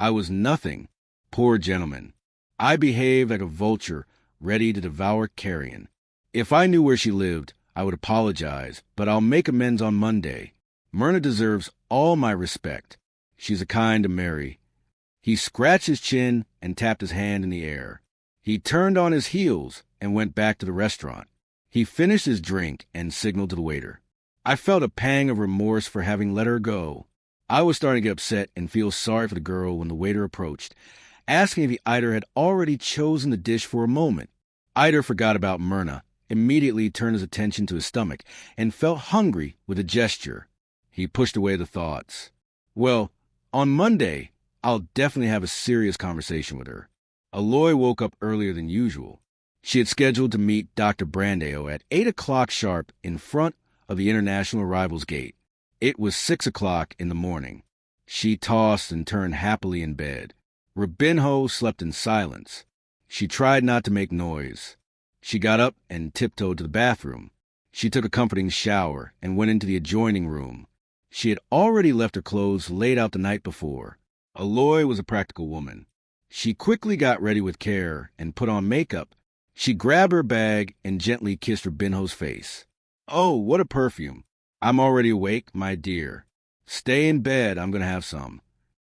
I was nothing. Poor gentleman. I behaved like a vulture ready to devour carrion. If I knew where she lived, I would apologize, but I'll make amends on Monday. Myrna deserves all my respect. She's a kind to Mary. He scratched his chin and tapped his hand in the air. He turned on his heels and went back to the restaurant. He finished his drink and signaled to the waiter. I felt a pang of remorse for having let her go. I was starting to get upset and feel sorry for the girl when the waiter approached, asking if Eider had already chosen the dish for a moment. Eider forgot about Myrna, immediately turned his attention to his stomach, and felt hungry with a gesture. He pushed away the thoughts. Well, on Monday, I'll definitely have a serious conversation with her. Aloy woke up earlier than usual. She had scheduled to meet Dr. Brandeo at 8 o'clock sharp in front of the International Arrivals Gate. It was 6 o'clock in the morning. She tossed and turned happily in bed. Rubinho slept in silence. She tried not to make noise. She got up and tiptoed to the bathroom. She took a comforting shower and went into the adjoining room. She had already left her clothes laid out the night before. Aloy was a practical woman. She quickly got ready with care and put on makeup. She grabbed her bag and gently kissed Rubinho's face. Oh, what a perfume. I'm already awake, my dear. Stay in bed, I'm going to have some.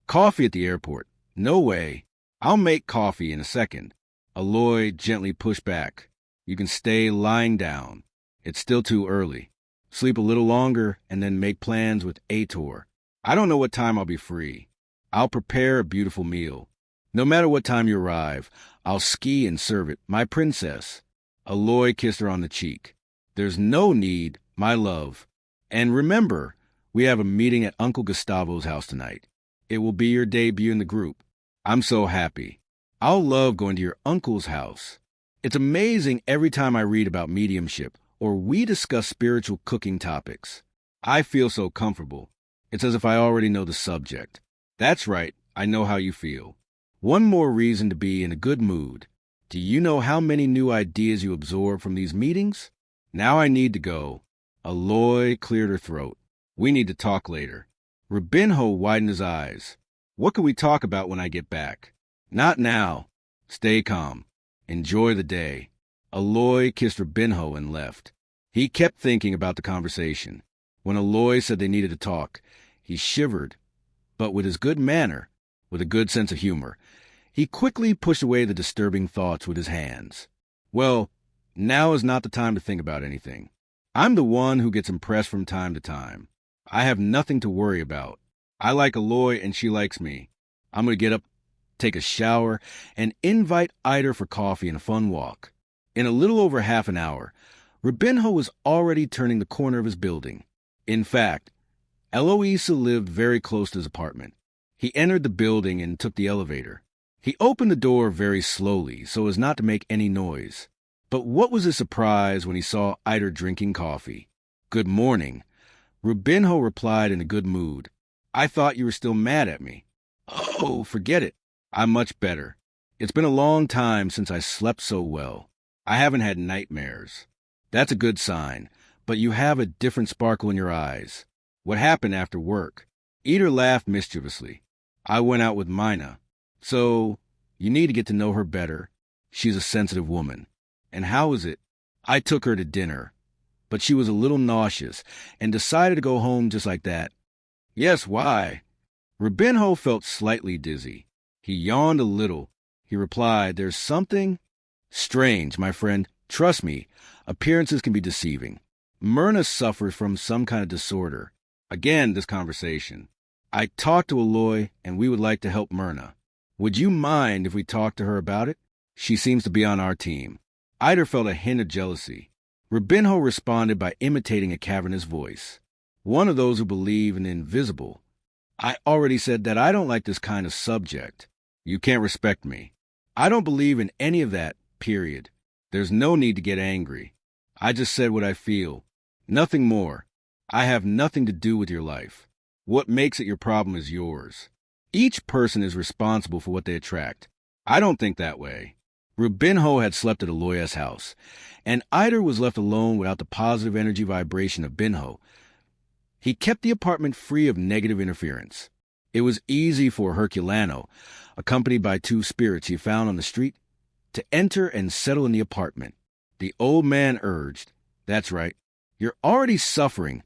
Coffee at the airport. No way. I'll make coffee in a second. Aloy gently pushed back. You can stay lying down. It's still too early. Sleep a little longer and then make plans with Aitor. I don't know what time I'll be free. I'll prepare a beautiful meal. No matter what time you arrive, I'll ski and serve it, my princess. Aloy kissed her on the cheek. There's no need, my love. And remember, we have a meeting at Uncle Gustavo's house tonight. It will be your debut in the group. I'm so happy. I'll love going to your uncle's house. It's amazing every time I read about mediumship or we discuss spiritual cooking topics. I feel so comfortable. It's as if I already know the subject. That's right, I know how you feel. One more reason to be in a good mood. Do you know how many new ideas you absorb from these meetings? Now I need to go. Aloy cleared her throat. We need to talk later. Rubinho widened his eyes. What can we talk about when I get back? Not now. Stay calm. Enjoy the day. Aloy kissed Rubinho and left. He kept thinking about the conversation. When Aloy said they needed to talk, he shivered, but with his good manner, with a good sense of humor, he quickly pushed away the disturbing thoughts with his hands. Well, now is not the time to think about anything. I'm the one who gets impressed from time to time. I have nothing to worry about. I like Aloy and she likes me. I'm going to get up, take a shower, and invite Eider for coffee and a fun walk. In a little over half an hour, Rubinho was already turning the corner of his building. In fact, Eloisa lived very close to his apartment. He entered the building and took the elevator. He opened the door very slowly so as not to make any noise. But what was his surprise when he saw Eider drinking coffee. Good morning. Rubinho replied in a good mood. I thought you were still mad at me. Oh, forget it. I'm much better. It's been a long time since I slept so well. I haven't had nightmares. That's a good sign, but you have a different sparkle in your eyes. What happened after work? Eider laughed mischievously. I went out with Mina. So, you need to get to know her better. She's a sensitive woman. And how is it? I took her to dinner, but she was a little nauseous and decided to go home just like that. Yes, why? Rubinho felt slightly dizzy. He yawned a little. He replied, There's something strange, my friend. Trust me, appearances can be deceiving. Myrna suffers from some kind of disorder. Again, this conversation. I talked to Aloy, and we would like to help Myrna. Would you mind if we talked to her about it? She seems to be on our team. Eider felt a hint of jealousy. Rubinho responded by imitating a cavernous voice. One of those who believe in the invisible. I already said that I don't like this kind of subject. You can't respect me. I don't believe in any of that, period. There's no need to get angry. I just said what I feel. Nothing more. I have nothing to do with your life. What makes it your problem is yours. Each person is responsible for what they attract. I don't think that way. Rubinho had slept at Aloya's house, and Eider was left alone without the positive energy vibration of Binho. He kept the apartment free of negative interference. It was easy for Herculano, accompanied by two spirits he found on the street, to enter and settle in the apartment. The old man urged, "That's right. You're already suffering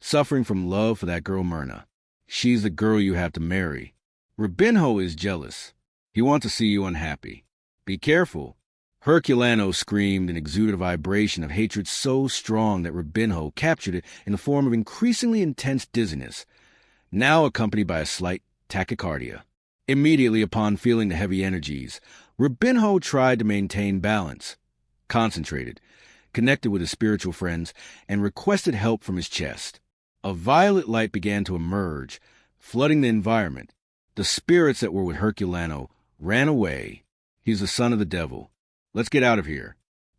from love for that girl Myrna. She's the girl you have to marry. Rubinho is jealous. He wants to see you unhappy. Be careful." Herculano screamed and exuded a vibration of hatred so strong that Rubinho captured it in the form of increasingly intense dizziness, now accompanied by a slight tachycardia. Immediately upon feeling the heavy energies, Rubinho tried to maintain balance, concentrated, connected with his spiritual friends, and requested help from his chest. A violet light began to emerge, flooding the environment. The spirits that were with Herculano ran away. He's the son of the devil. Let's get out of here.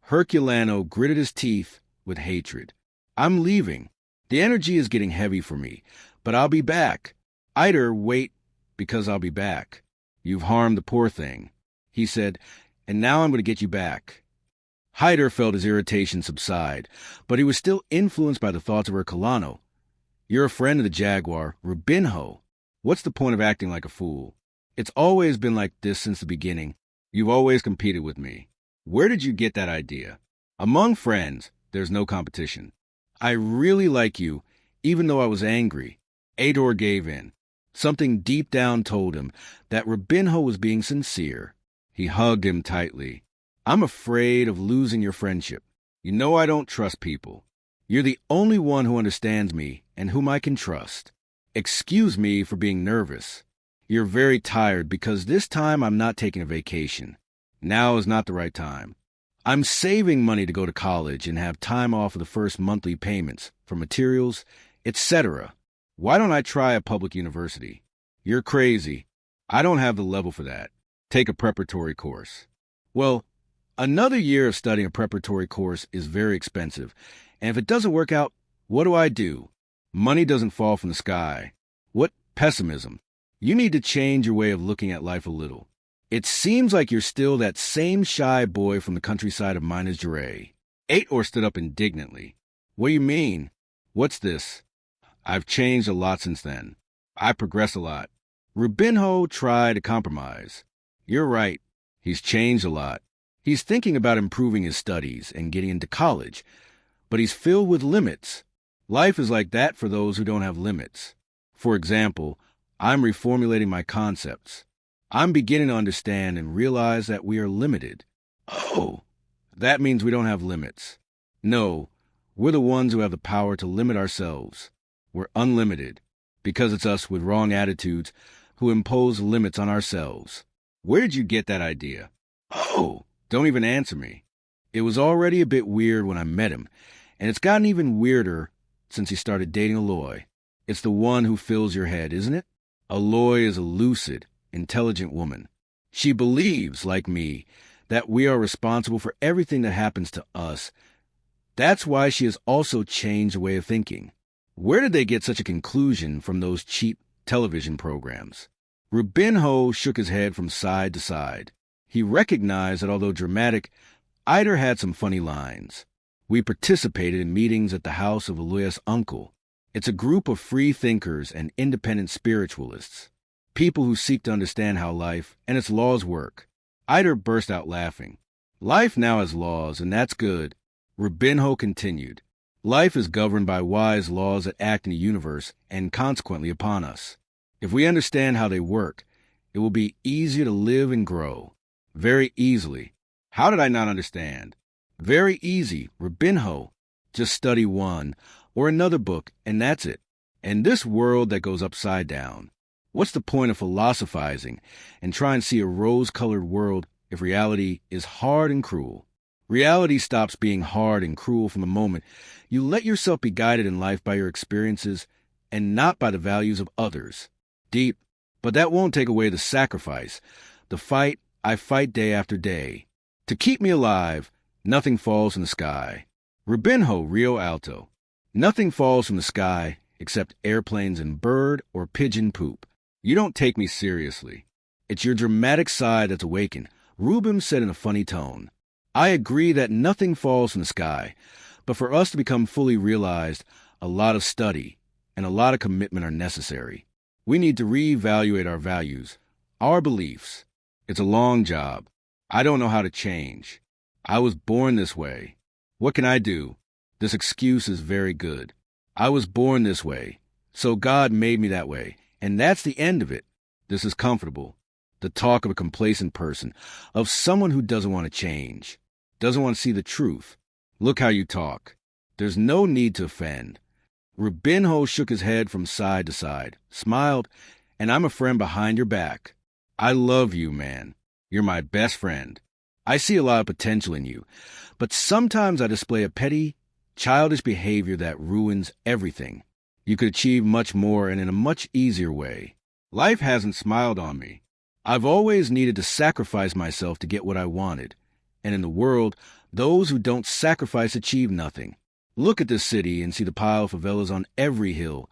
Herculano gritted his teeth with hatred. I'm leaving. The energy is getting heavy for me, but I'll be back. Eider, wait, because I'll be back. You've harmed the poor thing, he said, and now I'm going to get you back. Hyder felt his irritation subside, but he was still influenced by the thoughts of Herculano. You're a friend of the Jaguar, Rubinho. What's the point of acting like a fool? It's always been like this since the beginning. You've always competed with me. Where did you get that idea? Among friends, there's no competition. I really like you, even though I was angry. Ador gave in. Something deep down told him that Rubinho was being sincere. He hugged him tightly. I'm afraid of losing your friendship. You know I don't trust people. You're the only one who understands me and whom I can trust. Excuse me for being nervous. You're very tired because this time I'm not taking a vacation. Now is not the right time. I'm saving money to go to college and have time off of the first monthly payments for materials, etc. Why don't I try a public university? You're crazy. I don't have the level for that. Take a preparatory course. Well, another year of studying a preparatory course is very expensive, and if it doesn't work out, what do? Money doesn't fall from the sky. What pessimism. You need to change your way of looking at life a little. It seems like you're still that same shy boy from the countryside of Minas Gerais. Ator stood up indignantly. What do you mean? What's this? I've changed a lot since then. I progressed a lot. Rubinho tried to compromise. You're right. He's changed a lot. He's thinking about improving his studies and getting into college, but he's filled with limits. Life is like that for those who don't have limits. For example, I'm reformulating my concepts. I'm beginning to understand and realize that we are limited. Oh, that means we don't have limits. No, we're the ones who have the power to limit ourselves. We're unlimited, because it's us with wrong attitudes who impose limits on ourselves. Where did you get that idea? Oh, don't even answer me. It was already a bit weird when I met him, and it's gotten even weirder since he started dating Aloy. It's the one who fills your head, isn't it? Aloy is a lucid, intelligent woman. She believes, like me, that we are responsible for everything that happens to us. That's why she has also changed the way of thinking. Where did they get such a conclusion from those cheap television programs? Rubinho shook his head from side to side. He recognized that although dramatic, Eider had some funny lines. We participated in meetings at the house of Aloy's uncle. It's a group of free thinkers and independent spiritualists, people who seek to understand how life and its laws work. Eider burst out laughing. Life now has laws, and that's good. Rubinho continued. Life is governed by wise laws that act in the universe and consequently upon us. If we understand how they work, it will be easier to live and grow. Very easily. How did I not understand? Very easy, Rubinho. Just study one or another book, and that's it. And this world that goes upside down. What's the point of philosophizing and trying to see a rose-colored world if reality is hard and cruel? Reality stops being hard and cruel from the moment you let yourself be guided in life by your experiences and not by the values of others. Deep, but that won't take away the sacrifice, the fight I fight day after day. To keep me alive, nothing falls from the sky. Rubinho Rio Alto. Nothing falls from the sky except airplanes and bird or pigeon poop. You don't take me seriously. It's your dramatic side that's awakened, Rubim said in a funny tone. I agree that nothing falls from the sky, but for us to become fully realized, a lot of study and a lot of commitment are necessary. We need to reevaluate our values, our beliefs. It's a long job. I don't know how to change. I was born this way. What can I do? This excuse is very good. I was born this way, so God made me that way, and that's the end of it. This is comfortable. The talk of a complacent person, of someone who doesn't want to change, doesn't want to see the truth. Look how you talk. There's no need to offend. Rubinho shook his head from side to side, smiled, and I'm a friend behind your back. I love you, man. You're my best friend. I see a lot of potential in you, but sometimes I display a petty, childish behavior that ruins everything. You could achieve much more and in a much easier way. Life hasn't smiled on me. I've always needed to sacrifice myself to get what I wanted. And in the world, those who don't sacrifice achieve nothing. Look at this city and see the pile of favelas on every hill.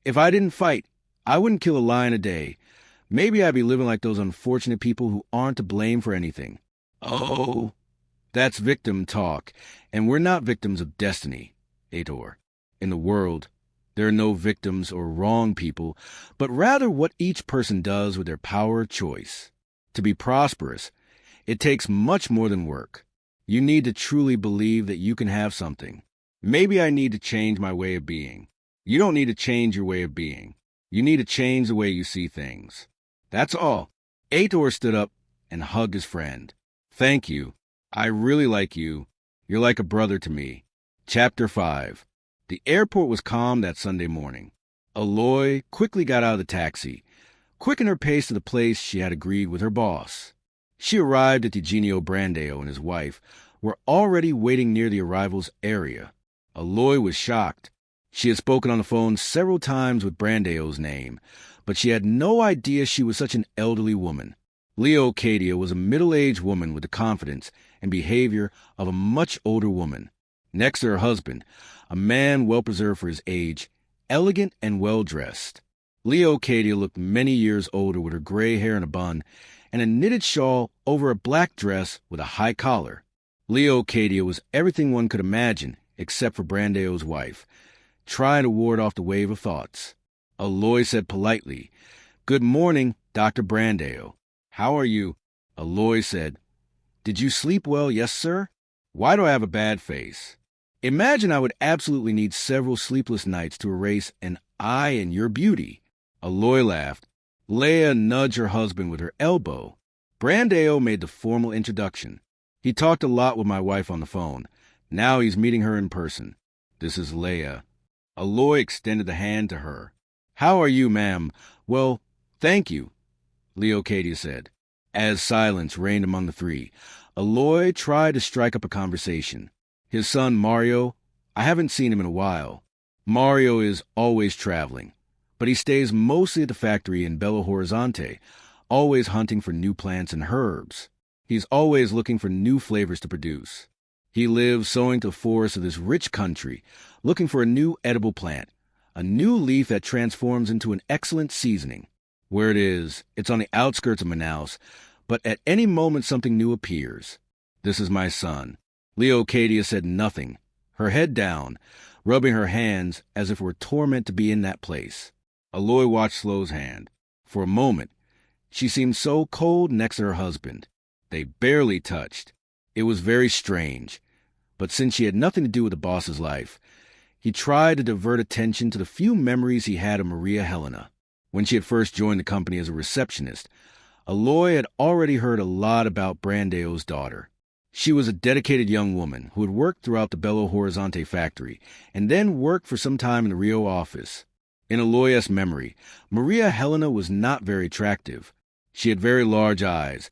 If I didn't fight, I wouldn't kill a lion a day. Maybe I'd be living like those unfortunate people who aren't to blame for anything. Oh, that's victim talk, and we're not victims of destiny, Heitor. In the world, there are no victims or wrong people, but rather what each person does with their power of choice. To be prosperous, it takes much more than work. You need to truly believe that you can have something. Maybe I need to change my way of being. You don't need to change your way of being. You need to change the way you see things. That's all. Heitor stood up and hugged his friend. Thank you. I really like you. You're like a brother to me. Chapter 5. The airport was calm that Sunday morning. Aloy quickly got out of the taxi, quickened her pace to the place she had agreed with her boss. She arrived at Eugenio Brandeo and his wife were already waiting near the arrivals area. Aloy was shocked. She had spoken on the phone several times with Brandeo's name, but she had no idea she was such an elderly woman. Leocadia was a middle-aged woman with the confidence and behavior of a much older woman. Next to her husband, a man well-preserved for his age, elegant and well-dressed. Leocadia looked many years older with her gray hair in a bun and a knitted shawl over a black dress with a high collar. Leocadia was everything one could imagine except for Brandeo's wife, trying to ward off the wave of thoughts. Aloy said politely, "Good morning, Dr. Brandeo. How are you?" Aloy said, "Did you sleep well, yes, sir? Why do I have a bad face?" Imagine I would absolutely need several sleepless nights to erase an I in your beauty. Aloy laughed. Leia nudged her husband with her elbow. Brandeo made the formal introduction. He talked a lot with my wife on the phone. Now he's meeting her in person. This is Leia. Aloy extended the hand to her. "How are you, ma'am?" "Well, thank you," Leocadia said. As silence reigned among the three, Aloy tried to strike up a conversation. His son, Mario, I haven't seen him in a while. Mario is always traveling, but he stays mostly at the factory in Belo Horizonte, always hunting for new plants and herbs. He's always looking for new flavors to produce. He lives sowing to the forests of this rich country, looking for a new edible plant, a new leaf that transforms into an excellent seasoning. Where it is, it's on the outskirts of Manaus, but at any moment something new appears. This is my son. Leocadia said nothing, her head down, rubbing her hands as if it were torment to be in that place. Aloy watched Slo's hand. For a moment, she seemed so cold next to her husband. They barely touched. It was very strange. But since she had nothing to do with the boss's life, he tried to divert attention to the few memories he had of Maria Helena. When she had first joined the company as a receptionist, Aloy had already heard a lot about Brandeo's daughter. She was a dedicated young woman who had worked throughout the Belo Horizonte factory and then worked for some time in the Rio office. In Aloy's memory, Maria Helena was not very attractive. She had very large eyes,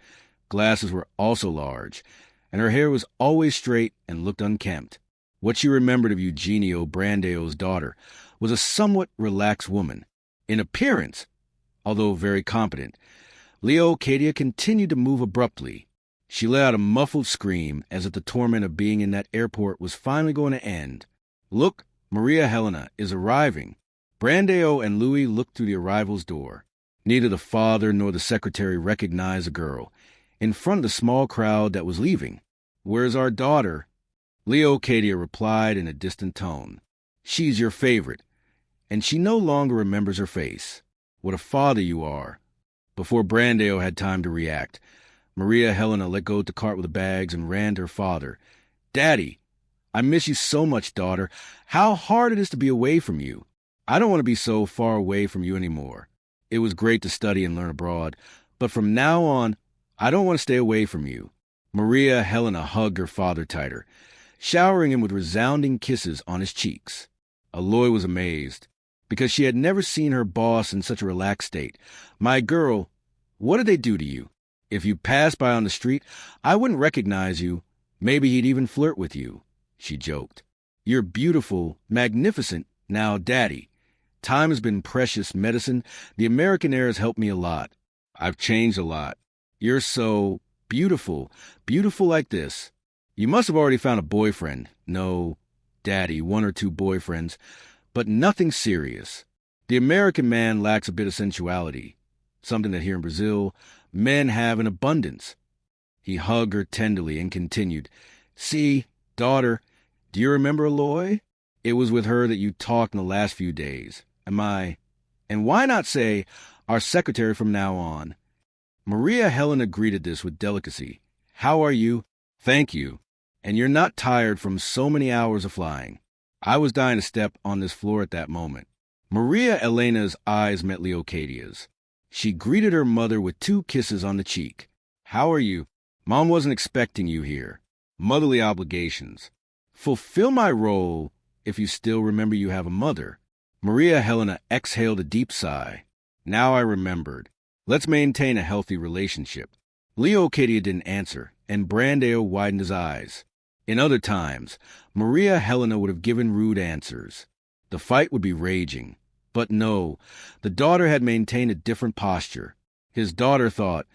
glasses were also large, and her hair was always straight and looked unkempt. What she remembered of Eugenio Brandeo's daughter was a somewhat relaxed woman. In appearance, although very competent, Leocadia continued to move abruptly. She let out a muffled scream as if the torment of being in that airport was finally going to end. "Look, Maria Helena is arriving." Brandeo and Louis looked through the arrival's door. Neither the father nor the secretary recognized the girl, in front of the small crowd that was leaving. "Where's our daughter?" Leocadia replied in a distant tone. "She's your favorite, and she no longer remembers her face." What a father you are. Before Brandeo had time to react, Maria Helena let go of the cart with the bags and ran to her father. Daddy, I miss you so much, daughter. How hard it is to be away from you. I don't want to be so far away from you anymore. It was great to study and learn abroad, but from now on, I don't want to stay away from you. Maria Helena hugged her father tighter, showering him with resounding kisses on his cheeks. Aloy was amazed, because she had never seen her boss in such a relaxed state. My girl, what did they do to you? If you passed by on the street, I wouldn't recognize you. Maybe he'd even flirt with you, she joked. You're beautiful, magnificent, now, Daddy. Time has been precious medicine. The American air has helped me a lot. I've changed a lot. You're so beautiful, beautiful like this. You must have already found a boyfriend. No, Daddy, 1 or 2 boyfriends, but nothing serious. The American man lacks a bit of sensuality, something that here in Brazil, men have in abundance. He hugged her tenderly and continued, See, daughter, do you remember Aloy? It was with her that you talked in the last few days. And why not say, our secretary from now on? Maria Helena greeted this with delicacy. How are you? Thank you. And you're not tired from so many hours of flying. I was dying to step on this floor at that moment. Maria Elena's eyes met Leocadia's. She greeted her mother with 2 kisses on the cheek. How are you? Mom wasn't expecting you here. Motherly obligations. Fulfill my role if you still remember you have a mother. Maria Helena exhaled a deep sigh. Now I remembered. Let's maintain a healthy relationship. Leocadia didn't answer, and Brandeo widened his eyes. In other times, Maria Helena would have given rude answers. The fight would be raging. But no, the daughter had maintained a different posture. His daughter thought,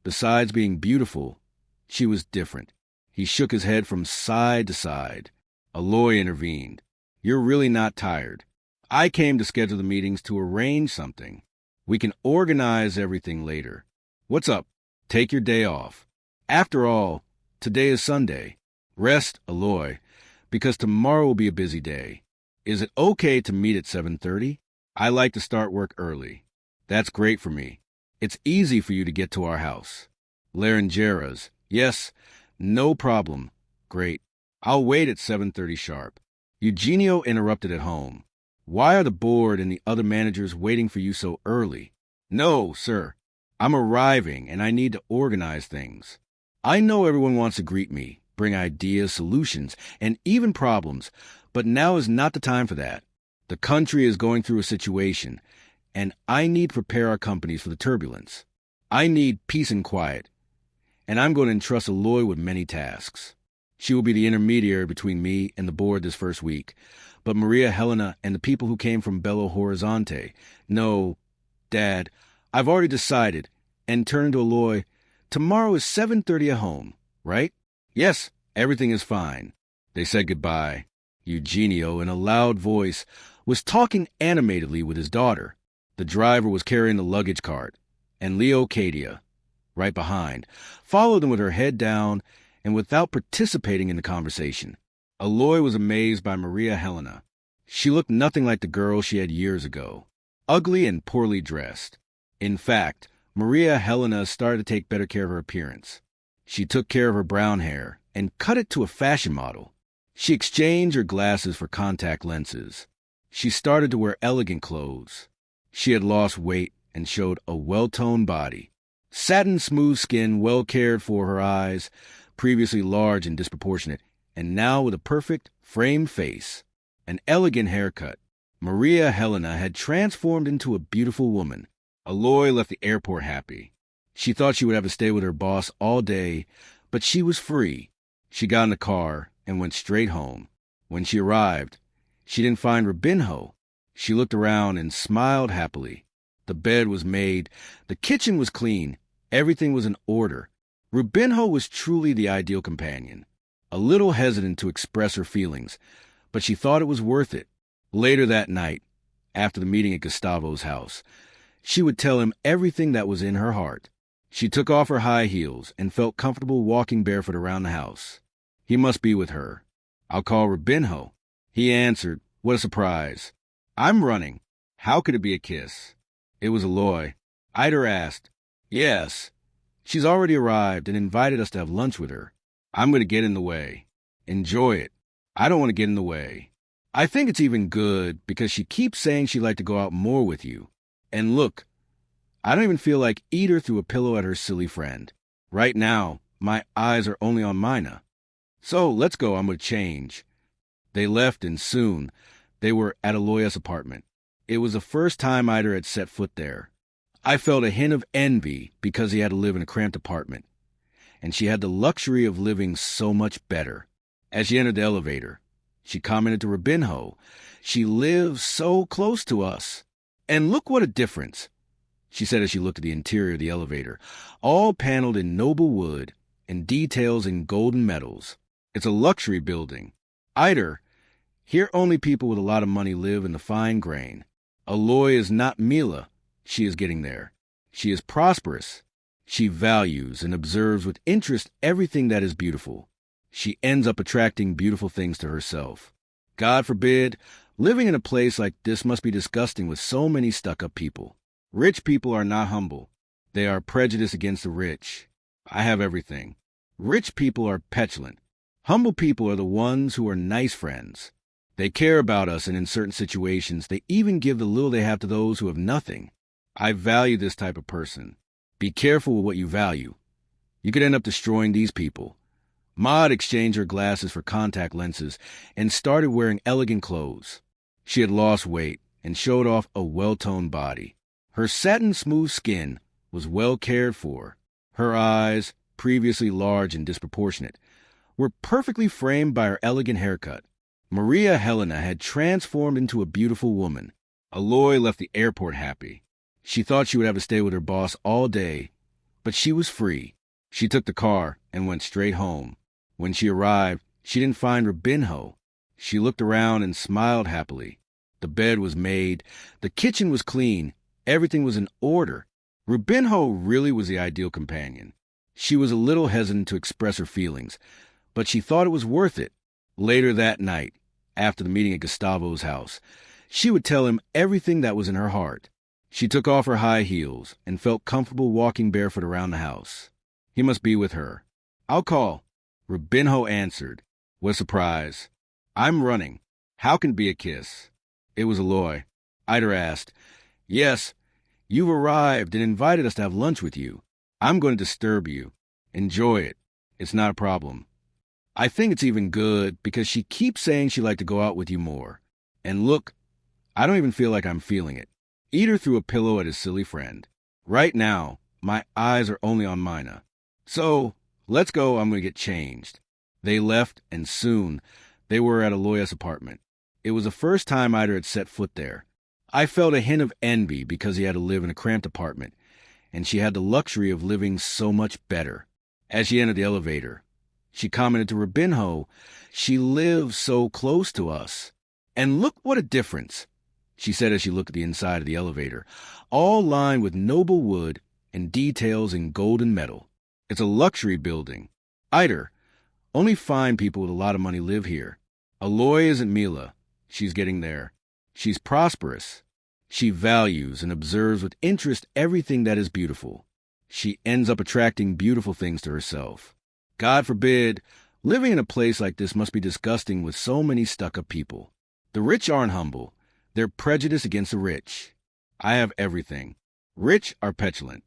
besides being beautiful, she was different. He shook his head from side to side. Aloy intervened. You're really not tired. I came to schedule the meetings to arrange something. We can organize everything later. What's up? Take your day off. After all, today is Sunday. Rest, Aloy, because tomorrow will be a busy day. Is it okay to meet at 7:30? I like to start work early. That's great for me. It's easy for you to get to our house. Laranjeras. Yes, no problem. Great. I'll wait at 7:30 sharp. Eugenio interrupted at home. Why are the board and the other managers waiting for you so early? No, sir. I'm arriving, and I need to organize things. I know everyone wants to greet me, bring ideas, solutions, and even problems, but now is not the time for that. The country is going through a situation, and I need to prepare our companies for the turbulence. I need peace and quiet, and I'm going to entrust Aloy with many tasks. She will be the intermediary between me and the board this first week, but Maria Helena and the people who came from Belo Horizonte. No, Dad, I've already decided, and turned to Aloy, tomorrow is 7:30 at home, right? Yes, everything is fine. They said goodbye. Eugenio, in a loud voice, was talking animatedly with his daughter. The driver was carrying the luggage cart, and Leocadia, right behind, followed them with her head down and without participating in the conversation. Aloy was amazed by Maria Helena. She looked nothing like the girl she had years ago, ugly and poorly dressed. In fact, Maria Helena started to take better care of her appearance. She took care of her brown hair and cut it to a fashion model. She exchanged her glasses for contact lenses. She started to wear elegant clothes. She had lost weight and showed a well-toned body. Satin smooth skin, well cared for, her eyes, previously large and disproportionate, and now with a perfect, framed face. An elegant haircut. Maria Helena had transformed into a beautiful woman. Aloy left the airport happy. She thought she would have to stay with her boss all day, but she was free. She got in the car and went straight home. When she arrived, she didn't find Rubinho. She looked around and smiled happily. The bed was made. The kitchen was clean. Everything was in order. Rubinho was truly the ideal companion. A little hesitant to express her feelings, but she thought it was worth it. Later that night, after the meeting at Gustavo's house, she would tell him everything that was in her heart. She took off her high heels and felt comfortable walking barefoot around the house. He must be with her. I'll call Rubinho. He answered, what a surprise. I'm running. How could it be a kiss? It was Aloy. Ida asked. Yes. She's already arrived and invited us to have lunch with her. I'm going to get in the way. Enjoy it. I don't want to get in the way. I think it's even good because she keeps saying she'd like to go out more with you. And look, I don't even feel like eat her through a pillow at her silly friend. Right now, my eyes are only on Mina. So let's go, I'm going to change. They left and soon they were at Aloya's apartment. It was the first time Ida had set foot there. I felt a hint of envy because he had to live in a cramped apartment, and she had the luxury of living so much better. As she entered the elevator, she commented to Rubinho, "She lives so close to us. And look what a difference," she said as she looked at the interior of the elevator, all paneled in noble wood and details in golden metals. It's a luxury building. Ida, here only people with a lot of money live in the fine grain. Aloy is not Mila. She is getting there. She is prosperous. She values and observes with interest everything that is beautiful. She ends up attracting beautiful things to herself. God forbid, living in a place like this must be disgusting with so many stuck-up people. Rich people are not humble. They are prejudiced against the rich. I have everything. Rich people are petulant. Humble people are the ones who are nice friends. They care about us, and in certain situations, they even give the little they have to those who have nothing. I value this type of person. Be careful with what you value. You could end up destroying these people. Maud exchanged her glasses for contact lenses and started wearing elegant clothes. She had lost weight and showed off a well-toned body. Her satin-smooth skin was well cared for. Her eyes, previously large and disproportionate, were perfectly framed by her elegant haircut. Maria Helena had transformed into a beautiful woman. Aloy left the airport happy. She thought she would have to stay with her boss all day, but she was free. She took the car and went straight home. When she arrived, she didn't find Rubinho. She looked around and smiled happily. The bed was made, the kitchen was clean, everything was in order. Rubinho really was the ideal companion. She was a little hesitant to express her feelings, but she thought it was worth it. Later that night, after the meeting at Gustavo's house, she would tell him everything that was in her heart. She took off her high heels and felt comfortable walking barefoot around the house. He must be with her. I'll call. Rubinho answered. With surprise. I'm running. How can be a kiss? It was Aloy. Ida asked. Yes, you've arrived and invited us to have lunch with you. I'm going to disturb you. Enjoy it. It's not a problem. I think it's even good because she keeps saying she'd like to go out with you more. And look, I don't even feel like I'm feeling it. Eat her through a pillow at his silly friend. Right now, my eyes are only on Mina. So, let's go, I'm going to get changed. They left, and soon they were at Aloya's apartment. It was the first time Ida had set foot there. I felt a hint of envy because he had to live in a cramped apartment, and she had the luxury of living so much better. As she entered the elevator, she commented to Rubinho, "She lives so close to us. And look what a difference," she said as she looked at the inside of the elevator, all lined with noble wood and details in golden metal. It's a luxury building. Ida, only fine people with a lot of money live here. Aloy isn't Mila. She's getting there. She's prosperous. She values and observes with interest everything that is beautiful. She ends up attracting beautiful things to herself. God forbid, living in a place like this must be disgusting with so many stuck-up people. The rich aren't humble. They're prejudiced against the rich. I have everything. Rich are petulant.